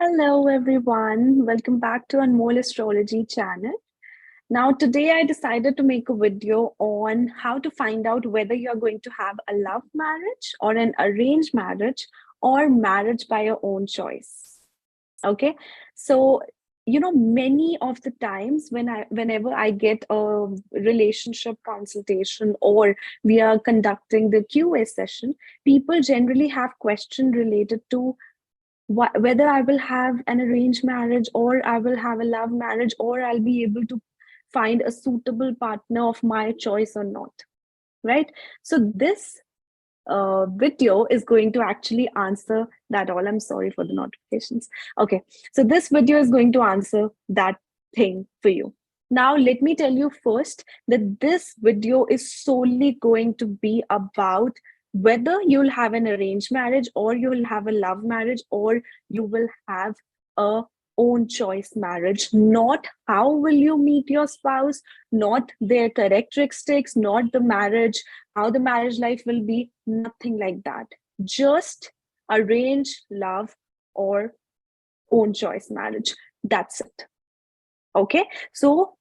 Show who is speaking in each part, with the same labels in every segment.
Speaker 1: Hello everyone, welcome back to Anmoll Astrology channel. Now today I decided to make a video on how to find out whether you're going to have a love marriage or an arranged marriage or marriage by your own choice. Okay, so many of the times whenever I get a relationship consultation or we are conducting the QA session, people generally have questions related to whether I will have an arranged marriage or I will have a love marriage, or I'll be able to find a suitable partner of my choice or not, right? So this video is going to actually answer that all. I'm sorry for the notifications. Okay, so this video is going to answer that thing for you. Now, let me tell you first that this video is solely going to be about whether you'll have an arranged marriage or you'll have a love marriage or you will have a own choice marriage. Not how will you meet your spouse, not their characteristics, not the marriage, how the marriage life will be, nothing like that. Just arrange, love, or own choice marriage. That's it. Okay, so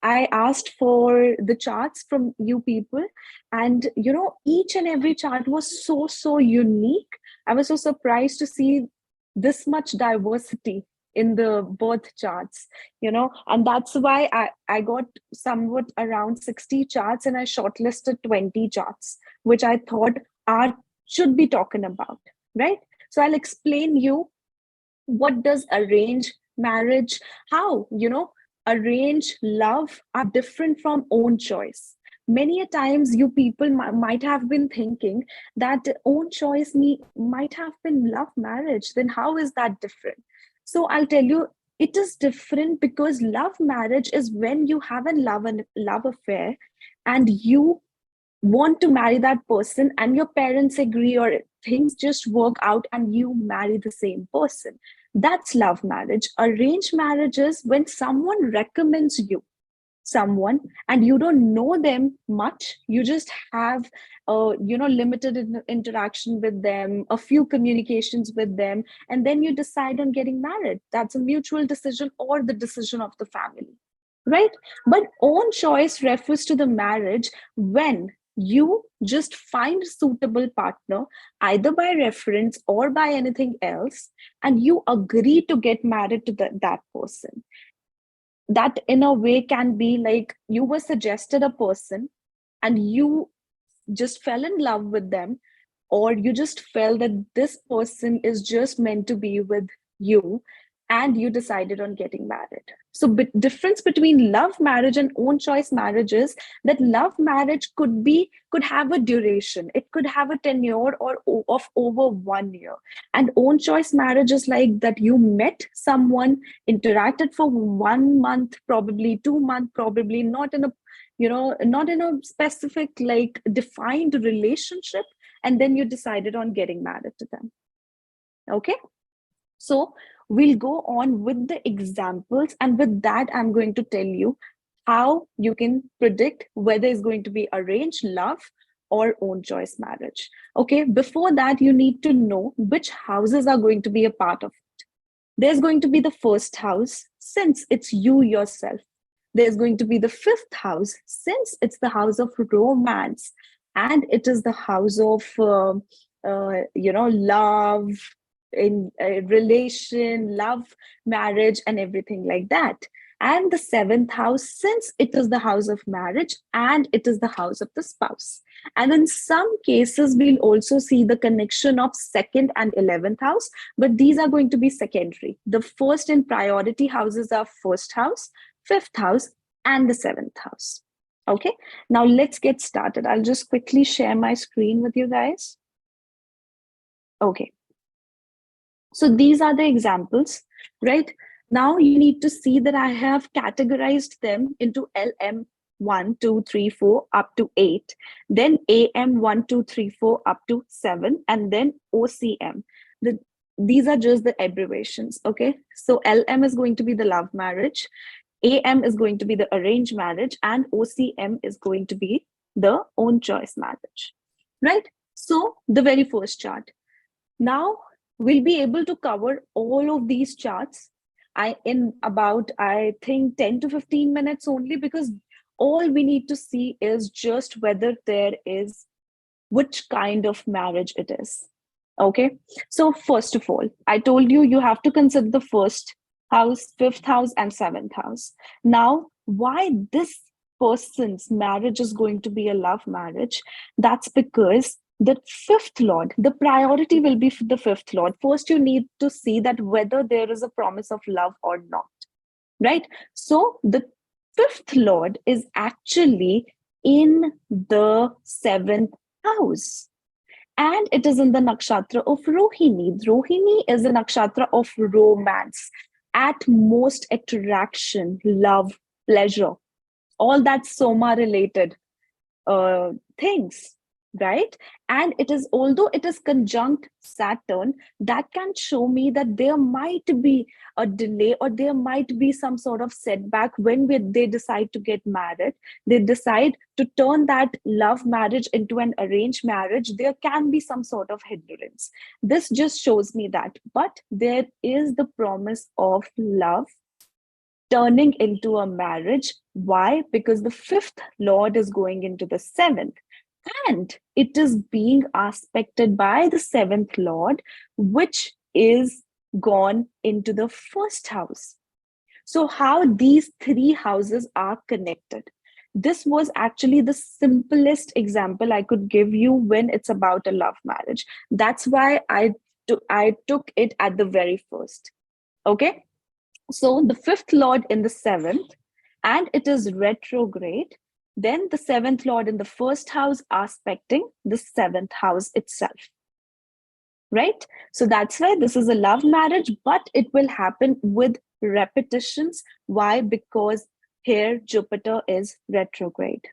Speaker 1: I asked for the charts from you people, and each and every chart was so unique. I was so surprised to see this much diversity in the birth charts, and that's why I got somewhat around 60 charts and I shortlisted 20 charts, which I thought are should be talking about, right? So I'll explain you what does arrange marriage, how arrange love are different from own choice. Many a times you people might have been thinking that own choice might have been love marriage, then how is that different? So I'll tell you, it is different because love marriage is when you have a love affair and you want to marry that person and your parents agree or things just work out and you marry the same person. That's love marriage. Arranged marriage is when someone recommends you someone and you don't know them much, you just have limited interaction with them, a few communications with them, and then you decide on getting married. That's a mutual decision or the decision of the family, right? But own choice refers to the marriage when you just find a suitable partner either by reference or by anything else, and you agree to get married to that person. That in a way can be like you were suggested a person and you just fell in love with them, or you just felt that this person is just meant to be with you and you decided on getting married. So difference between love marriage and own choice marriage is that love marriage could have a duration, it could have a tenure or of over 1 year, and own choice marriage is like that you met someone, interacted for 1 month, probably 2 months, probably not in a specific like defined relationship, and then you decided on getting married to them. Okay, so we'll go on with the examples, and with that I'm going to tell you how you can predict whether it's going to be arranged love or own choice marriage. Okay, before that you need to know which houses are going to be a part of it. There's going to be the first house, since it's you yourself. There's going to be the fifth house, since it's the house of romance and it is the house of love, in a relation, love, marriage, and everything like that. And the seventh house, since it is the house of marriage and it is the house of the spouse. And in some cases, we'll also see the connection of second and 11th house, but these are going to be secondary. The first in priority houses are first house, fifth house, and the seventh house. Okay, now let's get started. I'll just quickly share my screen with you guys. Okay, so these are the examples, right? Now you need to see that I have categorized them into LM 1, 2, 3, 4 up to 8, then AM 1, 2, 3, 4 up to 7, and then OCM. These are just the abbreviations, okay? So LM is going to be the love marriage, AM is going to be the arranged marriage, and OCM is going to be the own choice marriage, right? So the very first chart. Now We'll be able to cover all of these charts in about, I think, 10 to 15 minutes only, because all we need to see is just whether there is which kind of marriage it is. Okay. So, first of all, I told you you have to consider the first house, fifth house, and seventh house. Now, why this person's marriage is going to be a love marriage? That's because the fifth lord, the priority will be for the fifth lord. First, you need to see that whether there is a promise of love or not, right? So, the fifth lord is actually in the seventh house, and it is in the nakshatra of Rohini. Rohini is a nakshatra of romance, at most attraction, love, pleasure, all that soma related things, right? And it is, although it is conjunct Saturn, that can show me that there might be a delay, or there might be some sort of setback when they decide to get married. They decide to turn that love marriage into an arranged marriage. There can be some sort of hindrance. This just shows me that, but there is the promise of love turning into a marriage. Why? Because the fifth lord is going into the seventh, and it is being aspected by the seventh lord, which is gone into the first house. So, how these three houses are connected? This was actually the simplest example I could give you when it's about a love marriage. That's why I took it at the very first. Okay. So the fifth lord in the seventh, and it is retrograde. Then the seventh lord in the first house aspecting the seventh house itself. Right? So that's why this is a love marriage, but it will happen with repetitions. Why? Because here Jupiter is retrograde.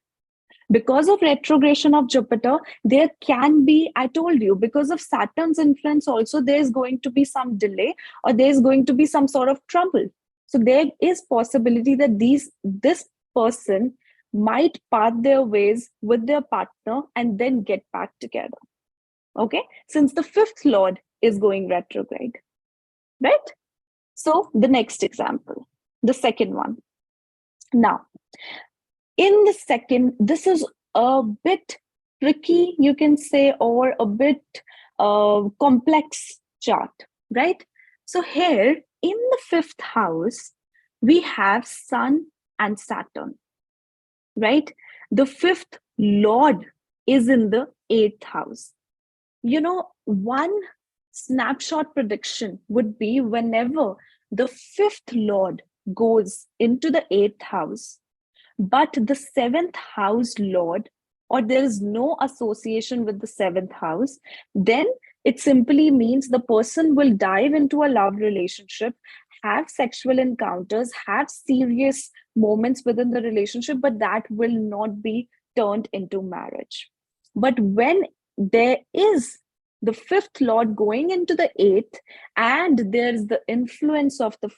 Speaker 1: Because of retrogression of Jupiter, there can be, I told you, because of Saturn's influence also, there's going to be some delay, or there's going to be some sort of trouble. So there is possibility that this person might part their ways with their partner and then get back together. Okay, since the fifth lord is going retrograde, right? So the next example, the second one. Now, in the second, this is a bit tricky, you can say, or a bit complex chart, right? So here in the fifth house, we have Sun and Saturn, right? The fifth lord is in the eighth house. One snapshot prediction would be whenever the fifth lord goes into the eighth house, but the seventh house lord, or there is no association with the seventh house, then it simply means the person will dive into a love relationship, have sexual encounters, have serious moments within the relationship, but that will not be turned into marriage. But when there is the fifth lord going into the eighth, and there's the influence of the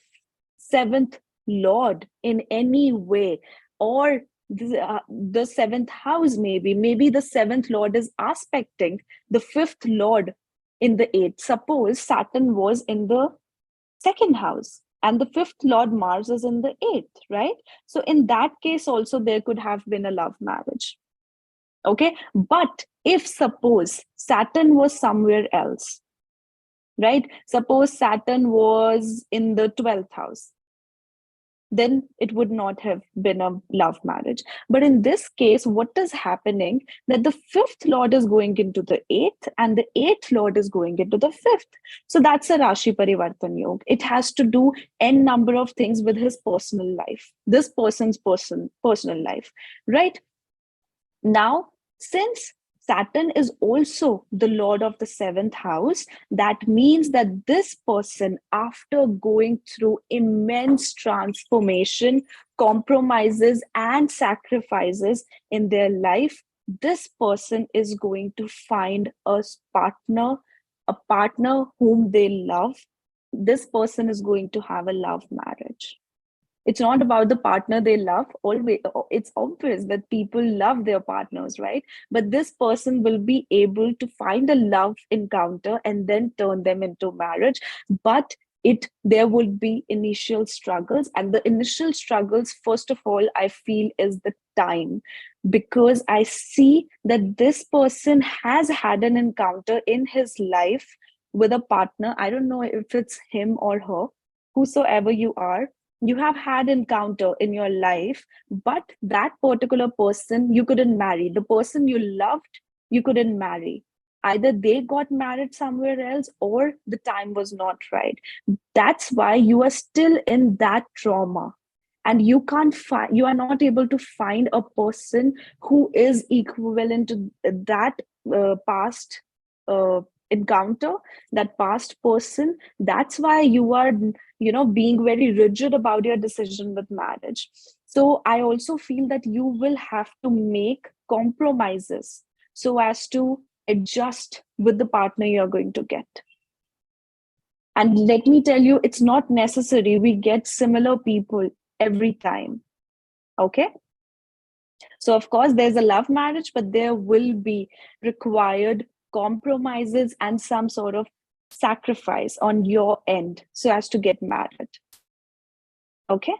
Speaker 1: seventh lord in any way, or the seventh house, maybe the seventh lord is aspecting the fifth lord in the eighth. Suppose Saturn was in the second house and the fifth lord Mars is in the eighth, right? So in that case also there could have been a love marriage. Okay, but if suppose Saturn was somewhere else, right? Suppose Saturn was in the 12th house, then it would not have been a love marriage. But in this case, what is happening, that the fifth lord is going into the eighth and the eighth lord is going into the fifth. So that's a Rashi Parivartan Yoga. It has to do n number of things with his personal life, this person's personal life, right? Now, since Saturn is also the lord of the seventh house, that means that this person, after going through immense transformation, compromises, and sacrifices in their life, this person is going to find a partner whom they love. This person is going to have a love marriage. It's not about the partner they love. Always, it's obvious that people love their partners, right? But this person will be able to find a love encounter and then turn them into marriage. But there will be initial struggles, and the initial struggles, first of all, I feel, is the time, because I see that this person has had an encounter in his life with a partner. I don't know if it's him or her, whosoever you are, you have had encounter in your life, but that particular person you couldn't marry. The person you loved, you couldn't marry. Either they got married somewhere else or the time was not right. That's why you are still in that trauma, and you are not able to find a person who is equivalent to that past uh, encounter, that past person. That's why you are, being very rigid about your decision with marriage. So I also feel that you will have to make compromises so as to adjust with the partner you're going to get. And let me tell you, it's not necessary we get similar people every time. Okay? So, of course, there's a love marriage, but there will be required compromises and some sort of sacrifice on your end so as to get married. Okay?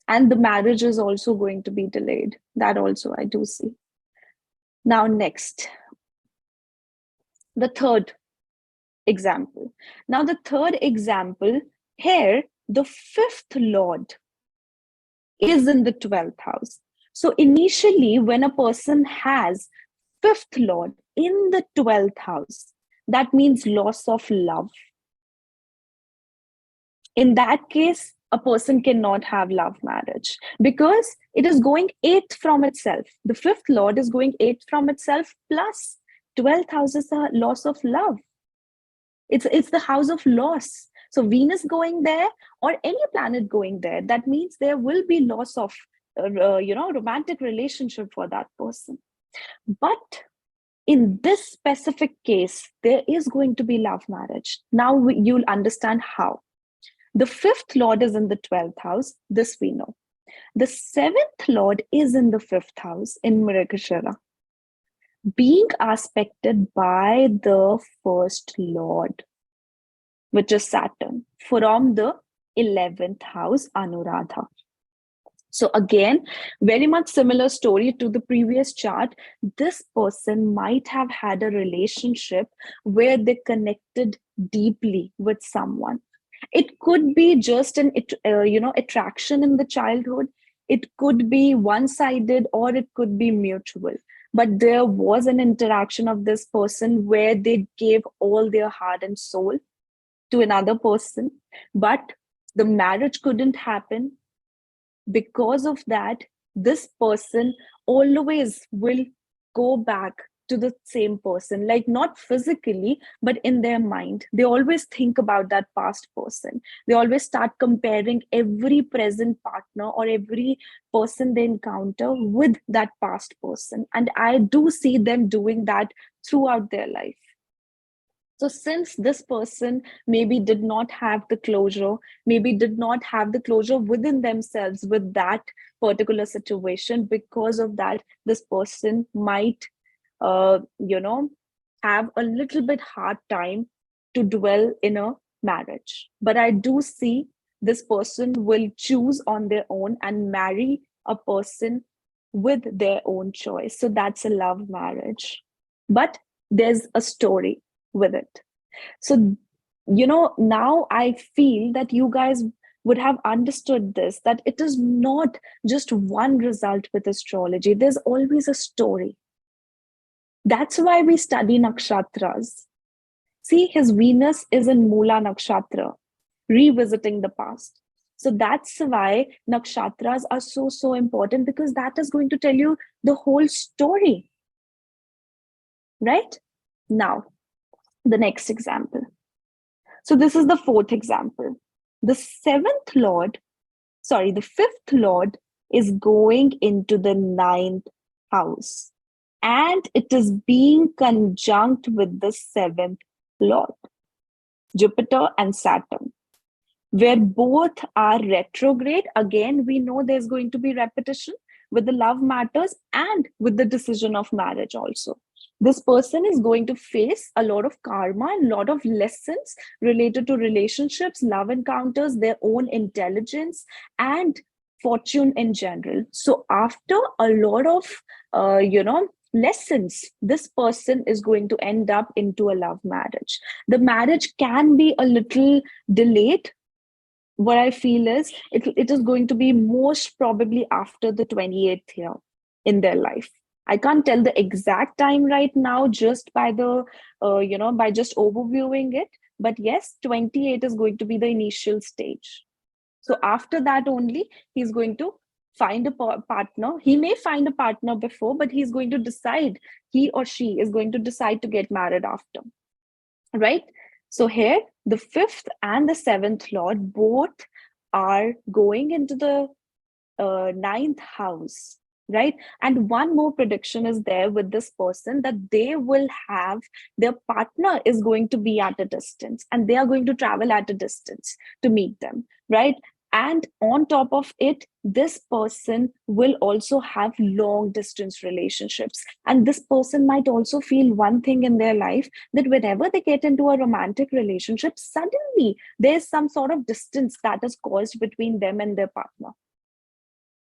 Speaker 1: And the marriage is also going to be delayed. That also I do see. Now, next, the third example. Now, the third example here, the fifth lord is in the 12th house. So initially, when a person has fifth lord in the 12th house, that means loss of love. In that case, a person cannot have love marriage because it is going eighth from itself. The fifth lord is going eighth from itself, plus 12th house is the loss of love. It's the house of loss. So Venus going there or any planet going there, that means there will be loss of romantic relationship for that person. But in this specific case, there is going to be love marriage. Now you'll understand how. The fifth lord is in the 12th house. This we know. The seventh lord is in the fifth house in Mrigashira, being aspected by the first lord, which is Saturn, from the 11th house, Anuradha. So again, very much similar story to the previous chart. This person might have had a relationship where they connected deeply with someone. It could be just an attraction in the childhood. It could be one-sided or it could be mutual. But there was an interaction of this person where they gave all their heart and soul to another person, but the marriage couldn't happen. Because of that, this person always will go back to the same person, like not physically, but in their mind. They always think about that past person. They always start comparing every present partner or every person they encounter with that past person. And I do see them doing that throughout their life. So since this person maybe did not have the closure, maybe did not have the closure within themselves with that particular situation, because of that, this person might, have a little bit hard time to dwell in a marriage. But I do see this person will choose on their own and marry a person with their own choice. So that's a love marriage. But there's a story with it. So, now I feel that you guys would have understood this, that it is not just one result with astrology. There's always a story. That's why we study nakshatras. See, his Venus is in Mula nakshatra, revisiting the past. So that's why nakshatras are so important, because that is going to tell you the whole story. Right? Now, the next example. So this is the fourth example. The fifth lord is going into the 9th house, and it is being conjunct with the 7th lord, Jupiter and Saturn. where both are retrograde. Again, we know there's going to be repetition with the love matters and with the decision of marriage also. This person is going to face a lot of karma and a lot of lessons related to relationships, love encounters, their own intelligence, and fortune in general. So after a lot of lessons, this person is going to end up into a love marriage. The marriage can be a little delayed. What I feel is it is going to be most probably after the 28th year in their life. I can't tell the exact time right now just by the, by just overviewing it. But yes, 28 is going to be the initial stage. So after that only, he's going to find a partner. He may find a partner before, but he's going to decide, he or she is going to decide to get married after. Right? So here, the fifth and the seventh lord both are going into the ninth house, right? And one more prediction is there with this person, that they will have, their partner is going to be at a distance and they are going to travel at a distance to meet them, right? And on top of it, this person will also have long distance relationships. And this person might also feel one thing in their life, that whenever they get into a romantic relationship, suddenly there's some sort of distance that is caused between them and their partner.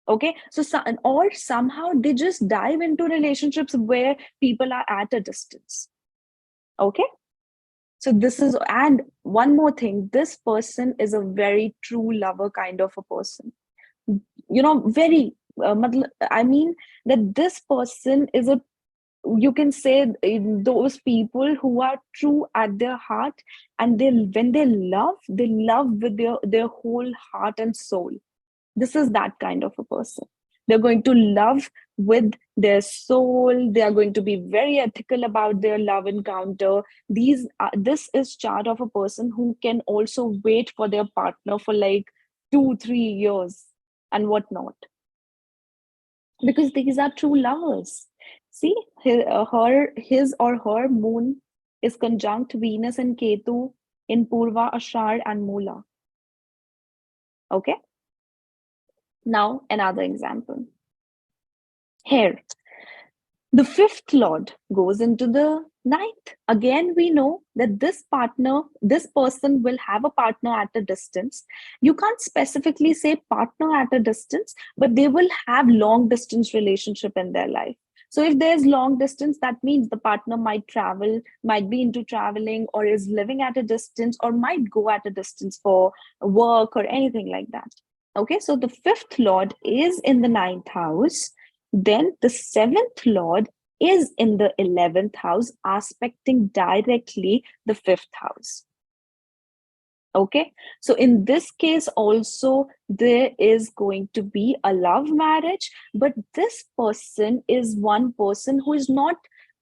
Speaker 1: Okay, so or somehow they just dive into relationships where people are at a distance. Okay, so this is, and one more thing, this person is a very true lover kind of a person, very I mean that this person is a, you can say, those people who are true at their heart, and they, when they love with their whole heart and soul. This is that kind of a person. They're going to love with their soul. They are going to be very ethical about their love encounter. This is chart of a person who can also wait for their partner for like 2-3 years and whatnot, because these are true lovers. See, his or her moon is conjunct Venus and Ketu in Purva, Ashar, and Mula. Okay. Now, another example. Here, the fifth lord goes into the ninth. Again, we know that this person will have a partner at a distance. You can't specifically say partner at a distance, but they will have long distance relationship in their life. So if there's long distance, that means the partner might travel, might be into traveling, or is living at a distance, or might go at a distance for work or anything like that. Okay, so the fifth lord is in the ninth house. Then the seventh lord is in the 11th house, aspecting directly the fifth house. Okay, so in this case also, there is going to be a love marriage, but this person is one person who is not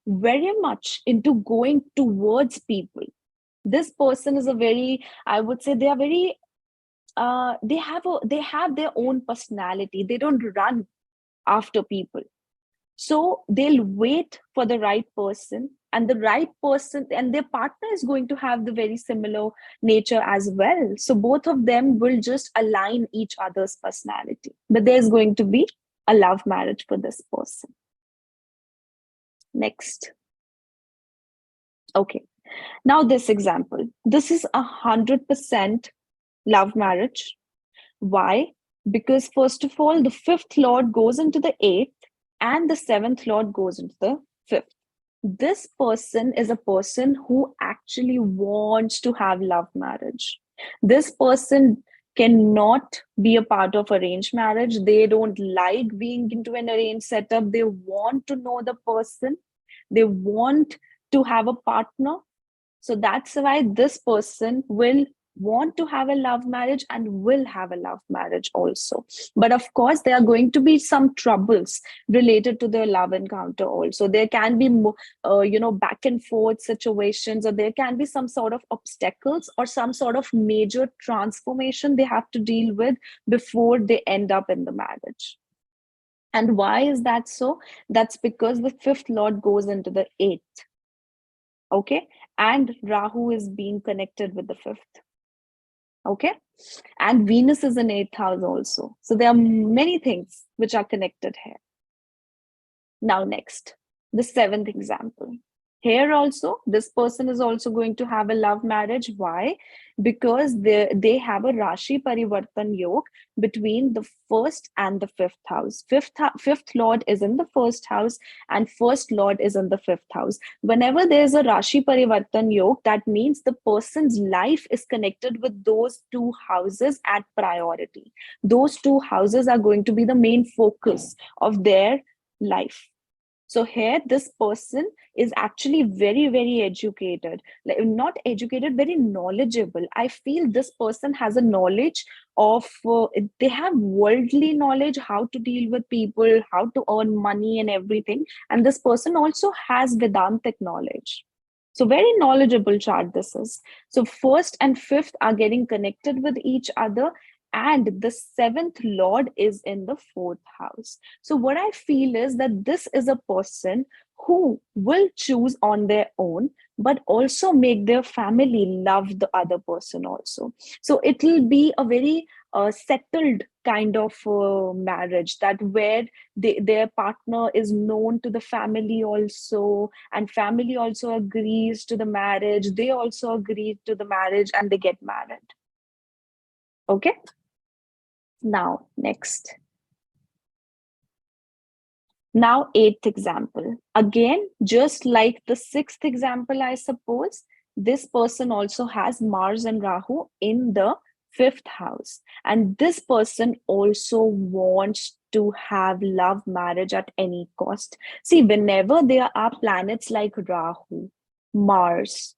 Speaker 1: very much into going towards people. This person is a very, I would say, they are very they have their own personality. They don't run after people, so they'll wait for the right person, and the right person and their partner is going to have the very similar nature as well. So both of them will just align each other's personality, but there's going to be a love marriage for this person. Next. Okay, now this example, this is 100% love marriage. Why? Because first of all, the fifth lord goes into the eighth and the seventh lord goes into the fifth. This person is a person who actually wants to have love marriage. This person cannot be a part of arranged marriage. They don't like being into an arranged setup. They want to know the person. They want to have a partner. So that's why this person will want to have a love marriage and will have a love marriage also. But of course, there are going to be some troubles related to their love encounter also. There can be, back and forth situations, or there can be some sort of obstacles or some sort of major transformation they have to deal with before they end up in the marriage. And why is that so? That's because the fifth lord goes into the eighth. Okay, and Rahu is being connected with the fifth. Okay. And Venus is in 8th house also. So there are many things which are connected here. Now, next, the seventh example. Here also, this person is also going to have a love marriage. Why? Because they have a Rashi Parivartan Yog between the first and the fifth house. Fifth Lord is in the first house, and first Lord is in the fifth house. Whenever there's a Rashi Parivartan Yog, that means the person's life is connected with those two houses at priority. Those two houses are going to be the main focus of their life. So here, this person is actually very, very educated, like not educated, very knowledgeable. I feel this person has a knowledge of, they have worldly knowledge, how to deal with people, how to earn money and everything. And this person also has Vedantic knowledge. So very knowledgeable chart this is. So first and fifth are getting connected with each other, and the seventh lord is in the fourth house. So what I feel is that this is a person who will choose on their own, but also make their family love the other person also. So it will be a very settled kind of marriage, that where their partner is known to the family also, and family also agrees to the marriage, they also agree to the marriage, and they get married. Okay. Now, next. Now, eighth example. Again, just like the sixth example, I suppose, this person also has Mars and Rahu in the fifth house. And this person also wants to have love marriage at any cost. See, whenever there are planets like Rahu, Mars,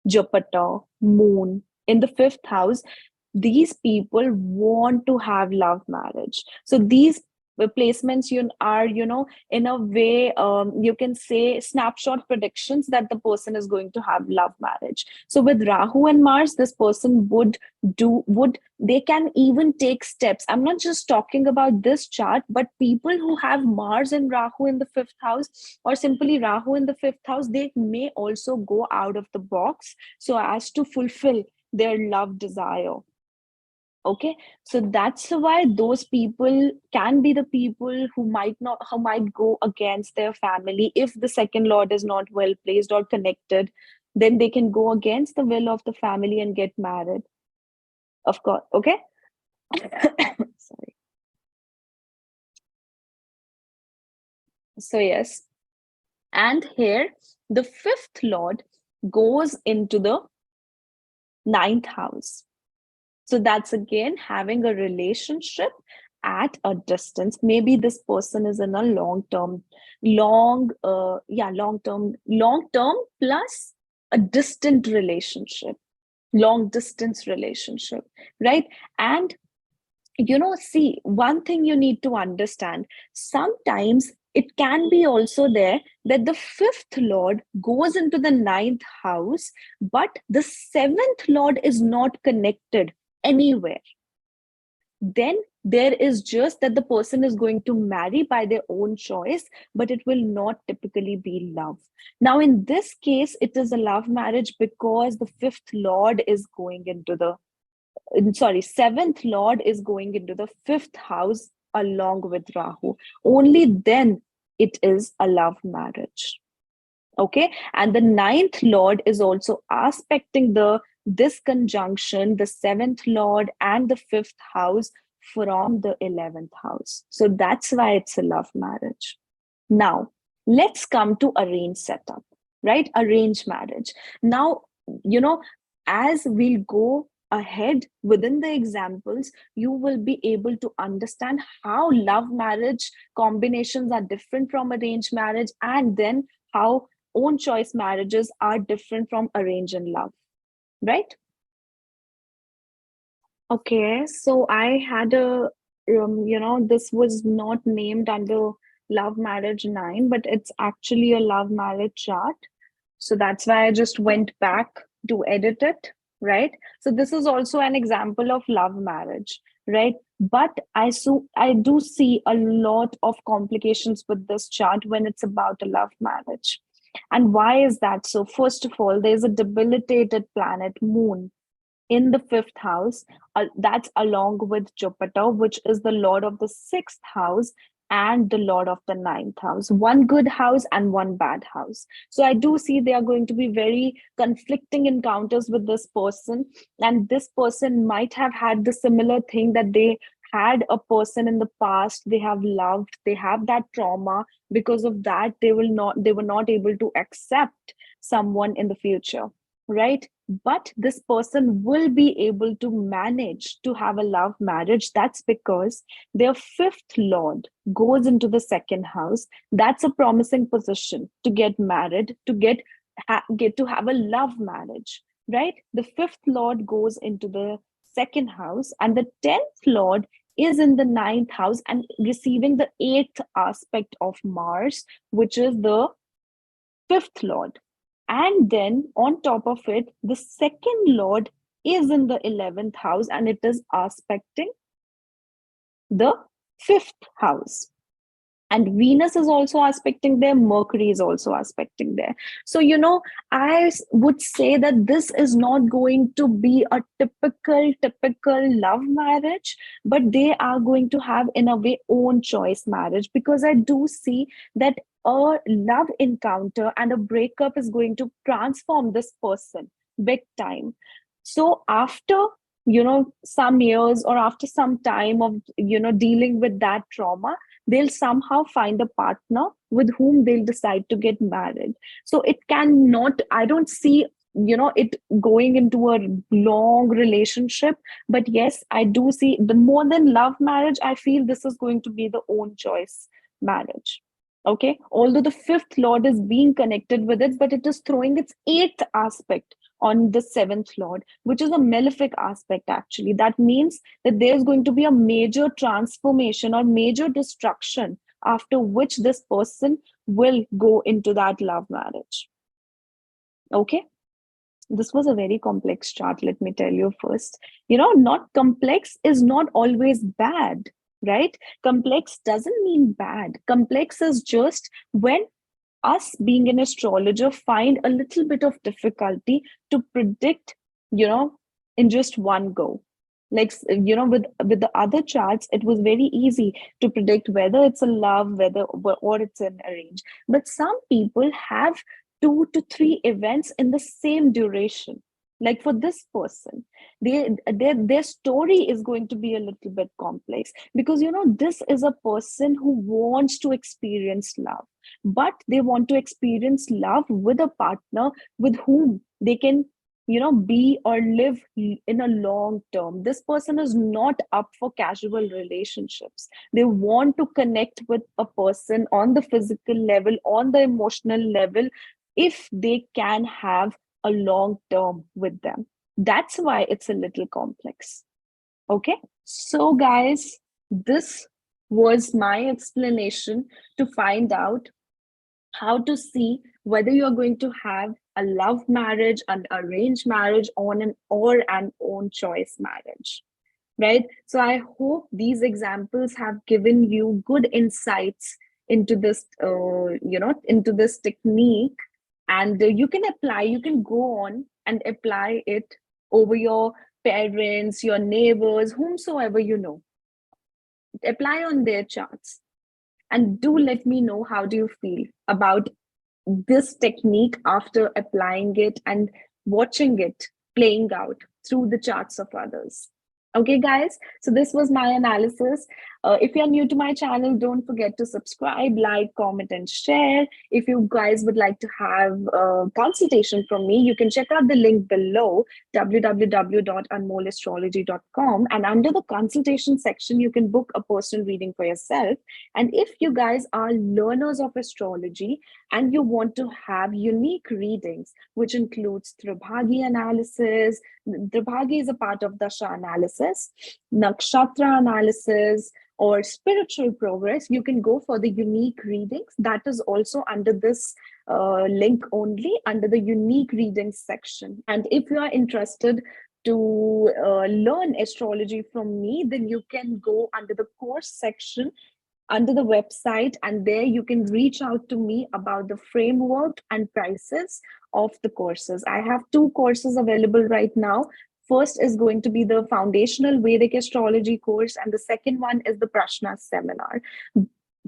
Speaker 1: Jupiter, Moon in the fifth house, these people want to have love marriage. So these placements are, in a way, you can say snapshot predictions that the person is going to have love marriage. So with Rahu and Mars, this person they can even take steps. I'm not just talking about this chart, but people who have Mars and Rahu in the fifth house, or simply Rahu in the fifth house, they may also go out of the box so as to fulfill their love desire. Okay, so that's why those people can be the people who might go against their family. If the second lord is not well placed or connected, then they can go against the will of the family and get married, of course. Okay. Sorry. So yes, and here the fifth lord goes into the ninth house. So that's again having a relationship at a distance. Maybe this person is in a long term plus a distant relationship, long distance relationship, right? And see, one thing you need to understand, sometimes it can be also there that the fifth lord goes into the ninth house, but the seventh lord is not connected anywhere. Then there is just that the person is going to marry by their own choice, but it will not typically be love. Now, in this case, it is a love marriage because the fifth lord is going into the seventh lord is going into the fifth house along with Rahu. Only then it is a love marriage. Okay, and the ninth lord is also aspecting this conjunction, the seventh lord and the fifth house from the 11th house. So that's why it's a love marriage. Now, let's come to arranged setup, right? Arranged marriage. Now, as we'll go ahead within the examples, you will be able to understand how love marriage combinations are different from arranged marriage, and then how own choice marriages are different from arranged and love, right? Okay, so I had this was not named under love marriage 9, but it's actually a love marriage chart. So that's why I just went back to edit it, right? So this is also an example of love marriage, right? But I do see a lot of complications with this chart when it's about a love marriage. And why is that? So first of all, there's a debilitated planet, Moon, in the fifth house. That's along with Jupiter, which is the lord of the sixth house and the lord of the ninth house. One good house and one bad house. So I do see they are going to be very conflicting encounters with this person, and this person might have had the similar thing, that they had a person in the past they have loved, they have that trauma. Because of that, they were not able to accept someone in the future, right? But this person will be able to manage to have a love marriage. That's because their fifth lord goes into the second house. That's a promising position to get married, to get to have a love marriage, right? The fifth lord goes into the second house, and the 10th lord is in the ninth house and receiving the eighth aspect of Mars, which is the fifth lord. And then on top of it, the second lord is in the 11th house and it is aspecting the fifth house. And Venus is also aspecting there, Mercury is also aspecting there. So, I would say that this is not going to be a typical love marriage, but they are going to have, in a way, own choice marriage, because I do see that a love encounter and a breakup is going to transform this person big time. So after some years, or after some time of dealing with that trauma, they'll somehow find a partner with whom they'll decide to get married. So it cannot, I don't see it going into a long relationship. But yes, I do see, the more than love marriage, I feel this is going to be the own choice marriage. Okay, although the fifth lord is being connected with it, but it is throwing its eighth aspect on the seventh lord, which is a malefic aspect. Actually, that means that there's going to be a major transformation or major destruction, after which this person will go into that love marriage. Okay, this was a very complex chart, let me tell you first. Not complex is not always bad, right? Complex doesn't mean bad. Complex is just when us being an astrologer find a little bit of difficulty to predict, in just one go. Like, with the other charts, it was very easy to predict whether it's a love, whether or it's an arrange. But some people have 2 to 3 events in the same duration. Like for this person, their story is going to be a little bit complex, because this is a person who wants to experience love, but they want to experience love with a partner with whom they can be or live in a long term. This person is not up for casual relationships. They want to connect with a person on the physical level, on the emotional level, if they can have a long term with them. That's why it's a little complex. Okay, so guys, this was my explanation to find out how to see whether you're going to have a love marriage, an arranged marriage, or an own choice marriage, right? So I hope these examples have given you good insights into this, into this technique, and you can go on and apply it over your parents, your neighbors, whomsoever apply on their charts. And do let me know, how do you feel about this technique after applying it and watching it playing out through the charts of others. Okay, guys, so this was my analysis. If you're new to my channel, don't forget to subscribe, like, comment, and share. If you guys would like to have a consultation from me, you can check out the link below, www.anmollastrology.com. And under the consultation section, you can book a personal reading for yourself. And if you guys are learners of astrology and you want to have unique readings, which includes Tribhagi analysis, Tribhagi is a part of Dasha analysis, nakshatra analysis, or spiritual progress, you can go for the unique readings. That is also under this link only, under the unique readings section. And if you are interested to learn astrology from me, then you can go under the course section under the website, and there you can reach out to me about the framework and prices of the courses. I have 2 courses available right now first is going to be the foundational Vedic astrology course, and the second one is the Prashna seminar.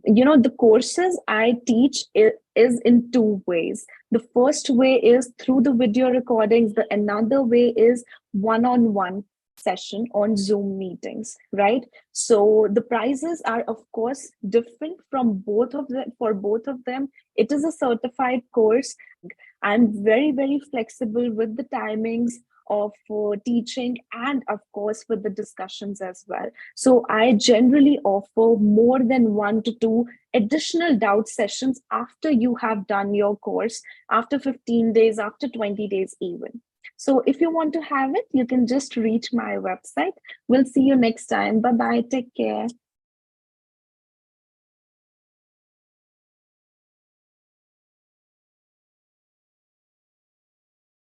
Speaker 1: The courses I teach is in two ways. The first way is through the video recordings. The another way is one-on-one session on Zoom meetings, right? So the prices are, of course, different from both of them. For both of them, it is a certified course. I'm very, very flexible with the timings of teaching, and of course with the discussions as well. So I generally offer more than 1 to 2 additional doubt sessions after you have done your course, after 15 days, after 20 days even. So if you want to have it, you can just reach my website. We'll see you next time. Bye bye. Take care.